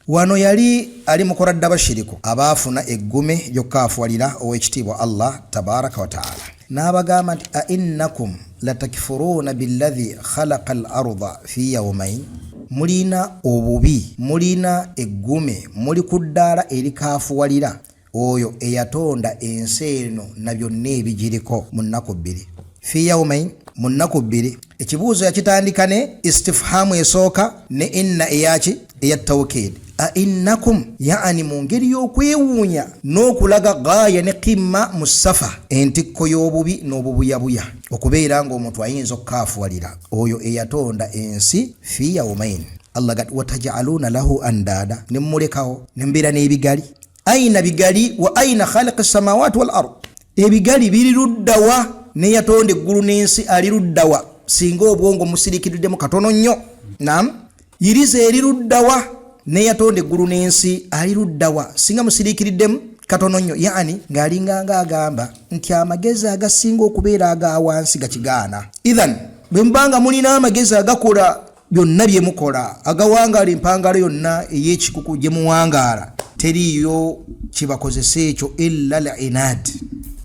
wano yali ali mukoradda bashiriku abaafuna eggume lyokkaafwalira ow'ekitiibwa Allah tabaraka wa taala n'abagamba nti ainnakum latakfuruna billadhi khalaqa al-arda fi yawmayn mulina obubi mulina eggume muli ku ddaala erikaafuwalira oyo eyatonda ensi eno na byonna ebigiriko mu nnaku bbiri fi yawmayn mu nnaku bbiri ekibuuzo yakitandika ne istifhamu esooka ne inna eyaki eyatawkid ainnakum yaani mu ngeri y'okwewuunya n'okulaga gaaya ne qimma musafa entikko y'obubi n'obubuyabuya okubeera ng'omuntu ayinza okukaafuwalira oyo eyatonda ensi fi yawmayn Allah gat watajaluna lahu andada ne mmulekawo ne mbeera n'ebigali aina bigali wa aina khaliqa samawati wal ard ebigali biri luddawa ne yatonda eggulu n'ensi ali luddawa singa obwongo musirikiddemu katono nnyo naam yiriza eri luddawa ne yatonda eggulu n'ensi ali luddawa singa musirikiddemu katono nnyo yaani ng'alinganga agamba nti amagezi agasinga okubeera aga wansi gakigaana idhan bwe mbanga mulina amagezi agakola byonna bye mukola agawangaala empangalo yonna ey'ekikuku gye muwangaala teriyo kibakozesa ekyo illa al-inad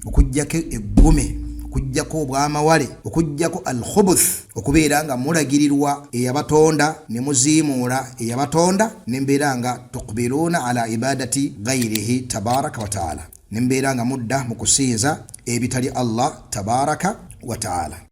okujjako eggume okujjako obwamawale okujjako al-khubuth okubeera nga mulagirirwa eyabatonda ne muziimuula eyabatonda ne mbeera nga tuqbiluna ala ibadati ghayrihi tabaraka wa taala ne mbeera nga mudda mu kusinza ebitali Allah tabaraka wa taala